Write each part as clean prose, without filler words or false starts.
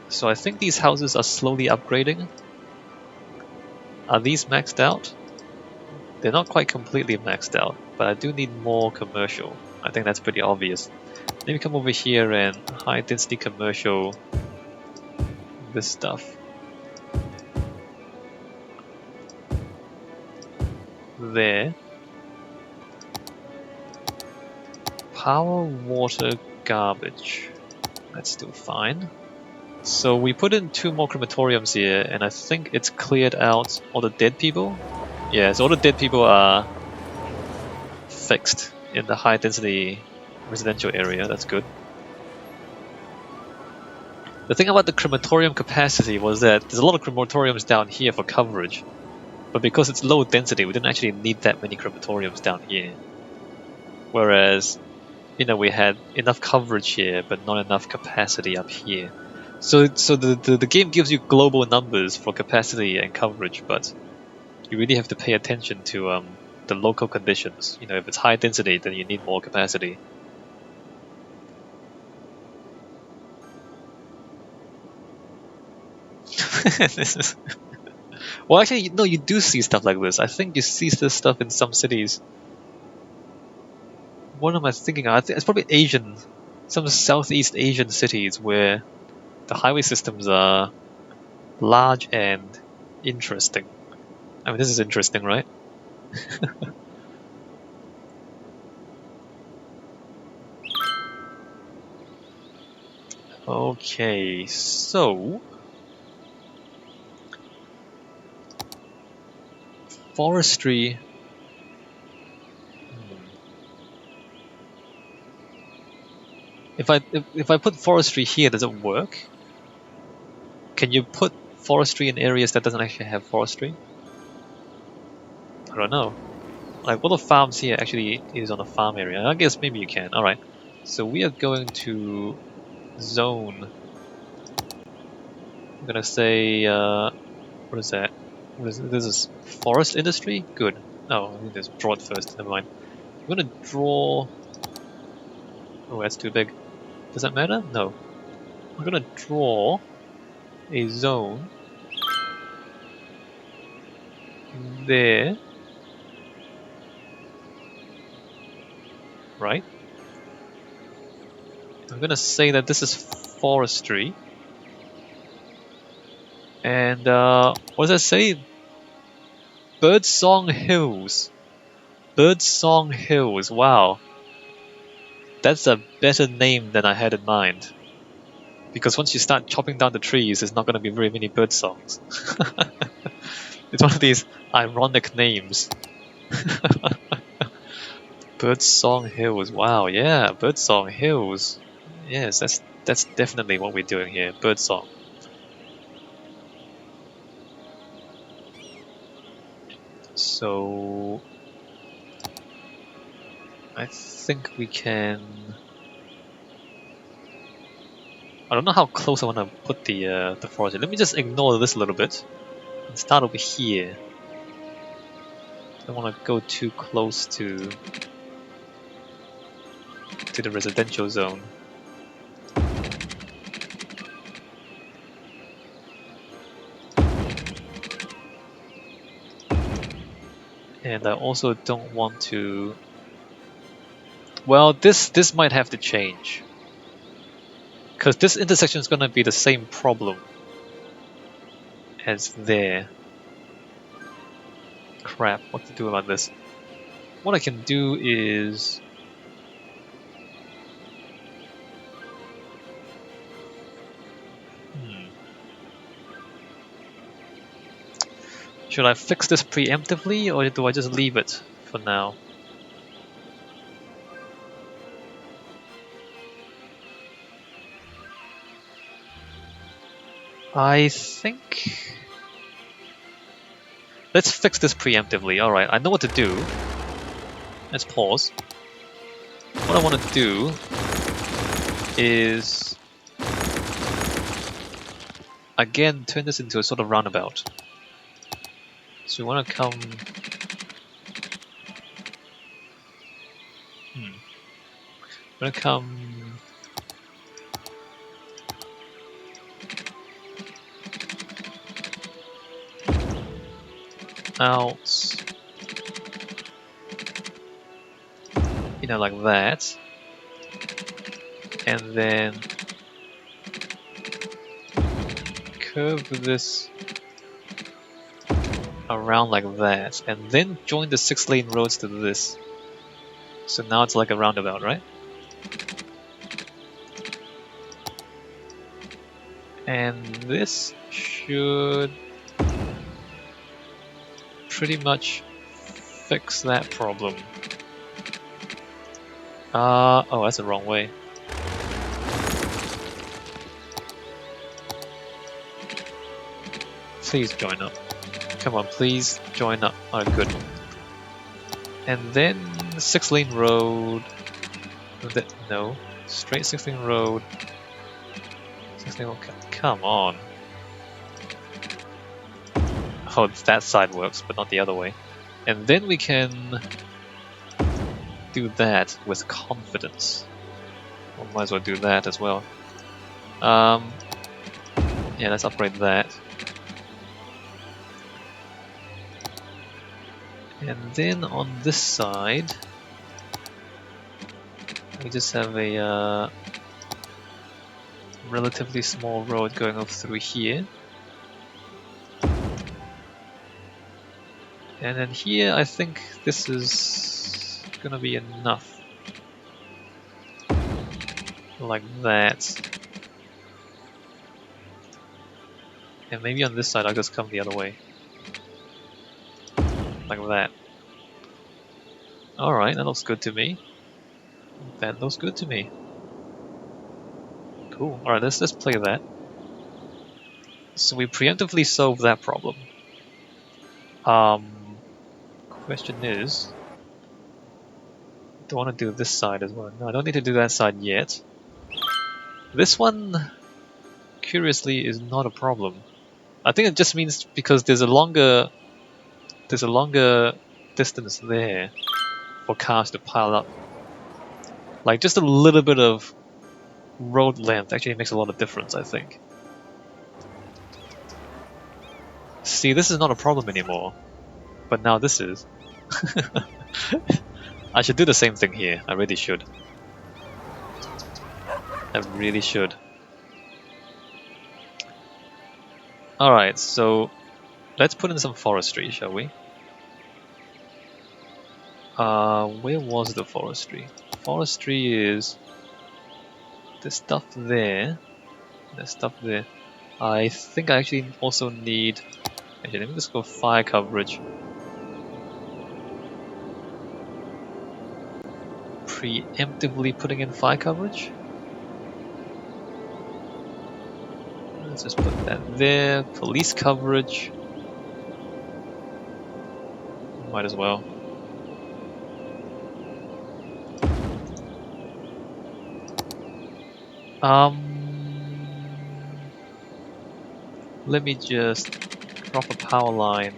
So I think these houses are slowly upgrading. Are these maxed out? They're not quite completely maxed out, but I do need more commercial. I think that's pretty obvious. Let me come over here and high density commercial this stuff. There. Power, water, garbage. That's still fine. So we put in 2 more crematoriums here, and I think it's cleared out all the dead people. Yeah, so all the dead people are fixed in the high density residential area. That's good. The thing about the crematorium capacity was that there's a lot of crematoriums down here for coverage, but because it's low density, we didn't actually need that many crematoriums down here. Whereas, we had enough coverage here, but not enough capacity up here. So the game gives you global numbers for capacity and coverage, but you really have to pay attention to the local conditions. If it's high density, then you need more capacity. Well, actually, no, you do see stuff like this. I think you see this stuff in some cities. What am I thinking of? I think it's probably some Southeast Asian cities where the highway systems are large and interesting. I mean, this is interesting, right? Okay, so forestry. If I put forestry here, does it work? Can you put forestry in areas that doesn't actually have forestry? I don't know. Like, what the farms here actually is on a farm area? I guess maybe you can. All right. So we are going to zone. I'm gonna say, what is that? This is forest industry. Good. Oh, I need to draw it first. Never mind. I'm gonna draw. Oh, that's too big. Does that matter? No. I'm gonna draw a zone there, right? I'm gonna say that this is forestry. And what does that say? Birdsong Hills. Birdsong Hills. Wow, that's a better name than I had in mind. Because once you start chopping down the trees, there's not going to be very many bird songs. It's one of these ironic names. Birdsong Hills. Wow, yeah, Birdsong Hills. Yes, that's definitely what we're doing here. Birdsong. So I think we can. I don't know how close I want to put the forest. Let me just ignore this a little bit and start over here. I don't want to go too close to the residential zone. And I also don't want to. Well, this might have to change. Because this intersection is going to be the same problem as there. Crap, what to do about this? What I can do is... Should I fix this preemptively, or do I just leave it for now? I think... Let's fix this preemptively. Alright, I know what to do. Let's pause. What I want to do is... Again, turn this into a sort of roundabout. So we want to come... I'm going to come... out, you know, like that, and then curve this around like that, and then join the 6-lane roads to this. So now it's like a roundabout, right? And this should pretty much fix that problem. Oh, that's the wrong way. Please join up. Come on, please join up. Oh, good. And then 6-lane road. No, straight 6-lane road. 6-lane road. Come on. Oh, that side works, but not the other way. And then we can do that with confidence. Well, might as well do that as well. Yeah, let's upgrade that. And then on this side, we just have a relatively small road going off through here. And then here, I think this is gonna be enough. Like that. And maybe on this side, I'll just come the other way. Like that. Alright, that looks good to me. That looks good to me. Cool. Alright, let's just play that. So we preemptively solved that problem. Question is, do I want to do this side as well? No, I don't need to do that side yet. This one, curiously, is not a problem. I think it just means because there's a longer distance there for cars to pile up. Like just a little bit of road length actually makes a lot of difference, I think. See, this is not a problem anymore, but now this is. I should do the same thing here. I really should. I really should. Alright, so let's put in some forestry, shall we? Where was the forestry? Forestry is the stuff there. There's stuff there. I think I actually also need... Actually, let me just go fire coverage. Preemptively putting in fire coverage. Let's just put that there. Police coverage. Might as well. Let me just drop a power line.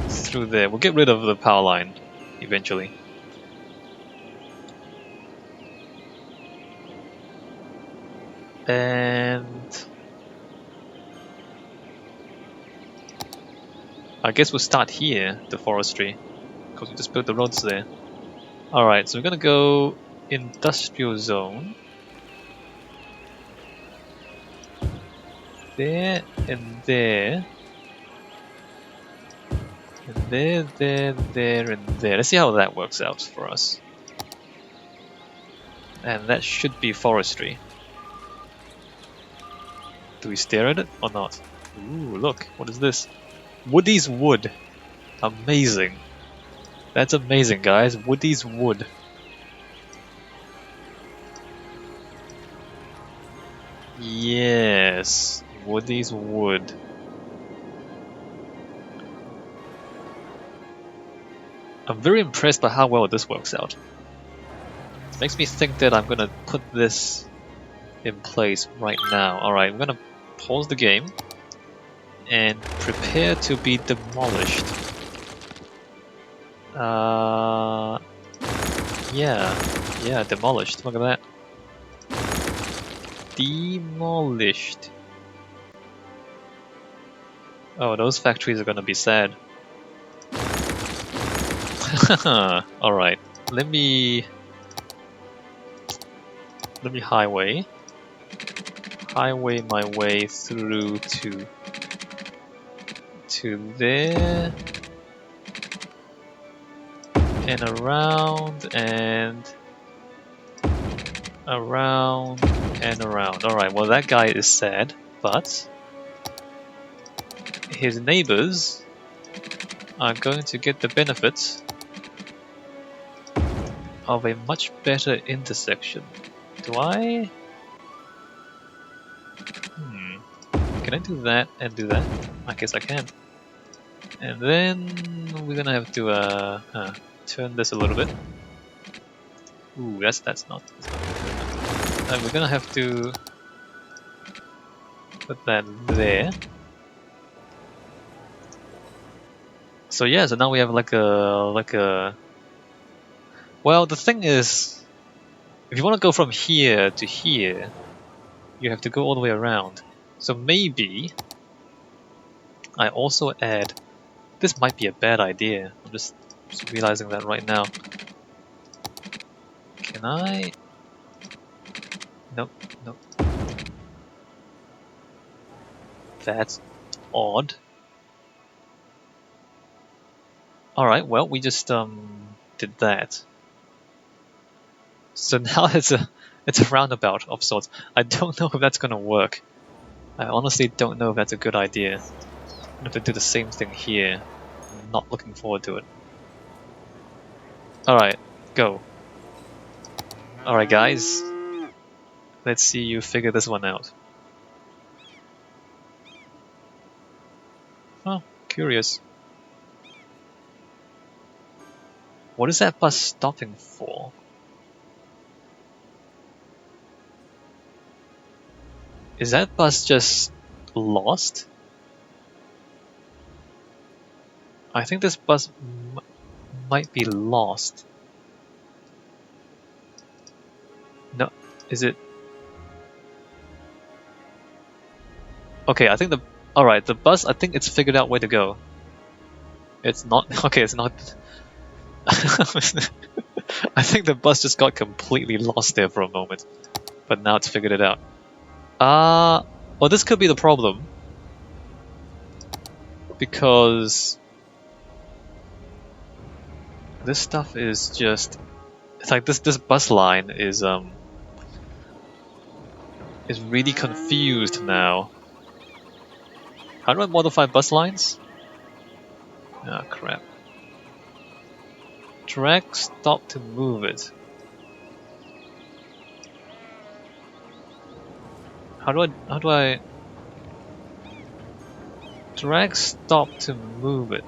Through there. We'll get rid of the power line eventually. And I guess we'll start here, the forestry, because we just built the roads there. Alright, so we're gonna go industrial zone. There and there. And there, there, and there. Let's see how that works out for us. And that should be forestry. Do we stare at it or not? Ooh, look, what is this? Woody's wood. Amazing. That's amazing, guys. Woody's wood. Yes, Woody's wood. I'm very impressed by how well this works out. It makes me think that I'm gonna put this in place right now. Alright, I'm gonna pause the game and prepare to be demolished. Yeah, demolished. Look at that. demolished. Oh, those factories are gonna be sad. Alright, let me highway my way through to there and around and around and around. Alright, well that guy is sad, but his neighbors are going to get the benefits of a much better intersection. Do I? Can I do that and do that? I guess I can. And then we're gonna have to turn this a little bit. Ooh, that's not good. And we're gonna have to put that there. So yeah, so now we have like a. Well, the thing is, if you want to go from here to here, you have to go all the way around. So maybe I also add. This might be a bad idea. I'm just realizing that right now. Can I? Nope, nope. That's odd. Alright, well, we just did that. So now it's a roundabout of sorts. I don't know if that's gonna work. I honestly don't know if that's a good idea. I'm gonna have to do the same thing here. I'm not looking forward to it. Alright, go. Alright guys. Let's see you figure this one out. Oh, curious. What is that bus stopping for? Is that bus just lost? I think this bus might be lost. No, is it? Okay, I think alright, the bus, I think it's figured out where to go. It's not, okay, it's not. I think the bus just got completely lost there for a moment. But now it's figured it out. Well this could be the problem. Because this stuff is just, it's like this bus line is really confused now. How do I modify bus lines? Ah, crap. Drag stop to move it. How do I drag stop to move it?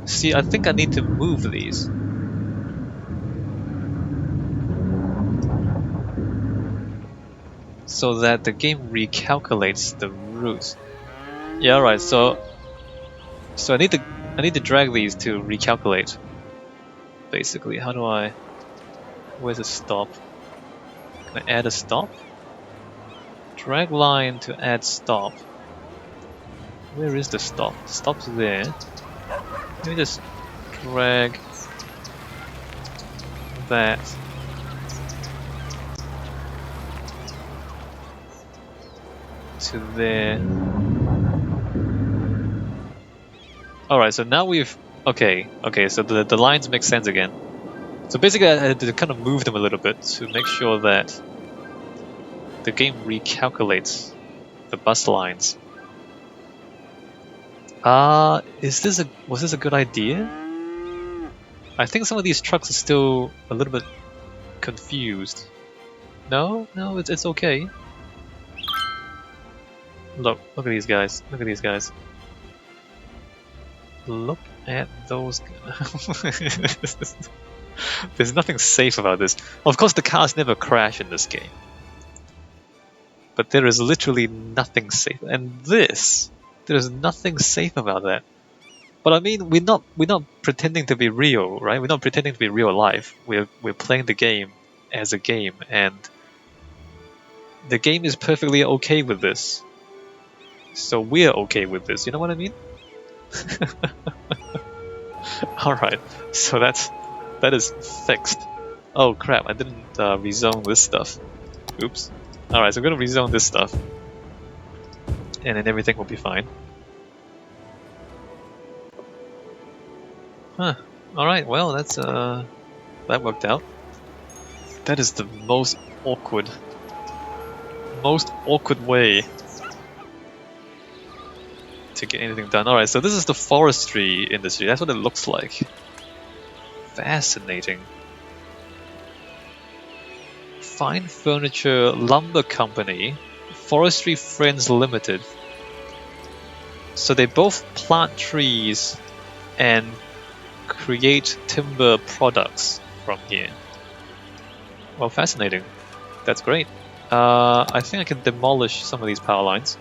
See, I think I need to move these. So that the game recalculates the route. Yeah, alright, so I need to drag these to recalculate. Basically, how do I, where's a stop? Can I add a stop? Drag line to add stop. Where is the stop? The stop's there. Let me just drag that to there. Alright, so now we've... Okay, so the lines make sense again. So basically I had to kind of move them a little bit to make sure that the game recalculates the bus lines. Was this a good idea? I think some of these trucks are still a little bit confused. No, it's okay. Look at these guys. Look at these guys. Look at those guys. There's nothing safe about this. Of course, the cars never crash in this game. But there is literally nothing safe. And this, there is nothing safe about that. But I mean, we're not pretending to be real, right? We're not pretending to be real life. We're playing the game as a game, and The game is perfectly okay with this. So we're okay with this, you know what I mean? Alright, so that is fixed. Oh crap, I didn't rezone this stuff. Oops. Alright, so I'm gonna rezone this stuff. And then everything will be fine. Huh. Alright, well that's that worked out. That is the most awkward way to get anything done. Alright, so this is the forestry industry. That's what it looks like. Fascinating. Fine Furniture Lumber Company, Forestry Friends Limited. So they both plant trees and create timber products from here. Well, fascinating. That's great. I think I can demolish some of these power lines.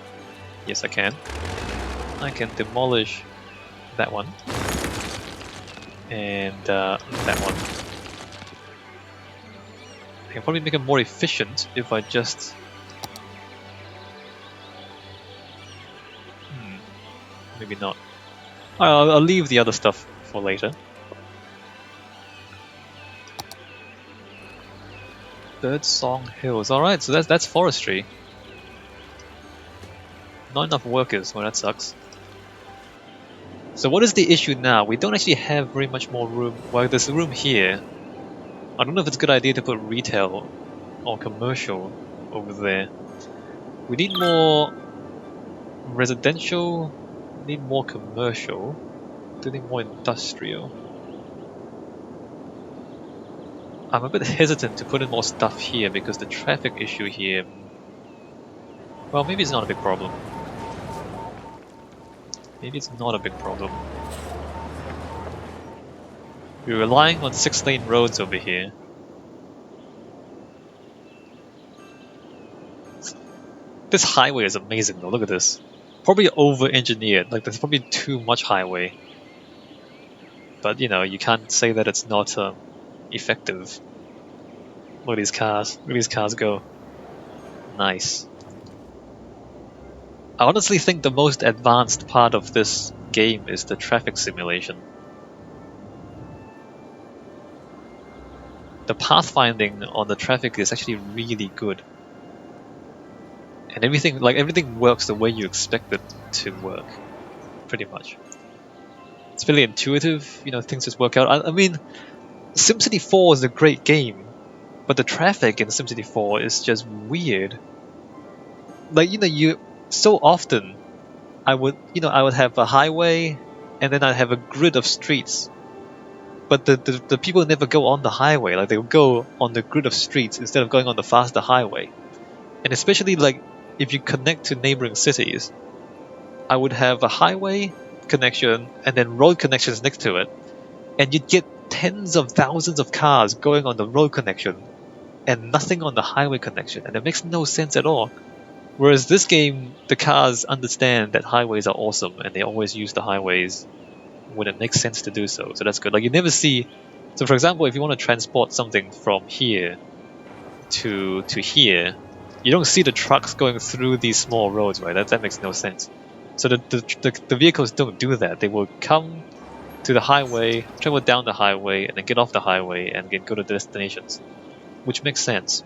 Yes, I can. I can demolish that one. And that one. I can probably make it more efficient if I just... maybe not. I'll leave the other stuff for later. Birdsong Hills. Alright, so that's forestry. Not enough workers. Well, that sucks. So what is the issue now? We don't actually have very much more room. Well, there's a room here. I don't know if it's a good idea to put retail or commercial over there. We need more residential, need more commercial, do need more industrial. I'm a bit hesitant to put in more stuff here because the traffic issue here... Well, maybe it's not a big problem. Maybe it's not a big problem. We're relying on 6-lane roads over here. This highway is amazing though, look at this. Probably over-engineered, like there's probably too much highway. But you know, you can't say that it's not effective. Look at these cars go. Nice. I honestly think the most advanced part of this game is the traffic simulation. The pathfinding on the traffic is actually really good. And everything works the way you expect it to work. Pretty much. It's really intuitive, you know, things just work out. I mean, SimCity 4 is a great game, but the traffic in SimCity 4 is just weird. Like, you know, so often I would have a highway and then I'd have a grid of streets. But the people never go on the highway, like they would go on the grid of streets instead of going on the faster highway. And especially like if you connect to neighboring cities, I would have a highway connection and then road connections next to it, and you'd get tens of thousands of cars going on the road connection and nothing on the highway connection, and it makes no sense at all. Whereas this game, the cars understand that highways are awesome and they always use the highways when it makes sense to do so. So that's good. Like you never see... So for example, if you want to transport something from here to here, you don't see the trucks going through these small roads, right? That makes no sense. So the vehicles don't do that. They will come to the highway, travel down the highway, and then get off the highway and again go to destinations. Which makes sense.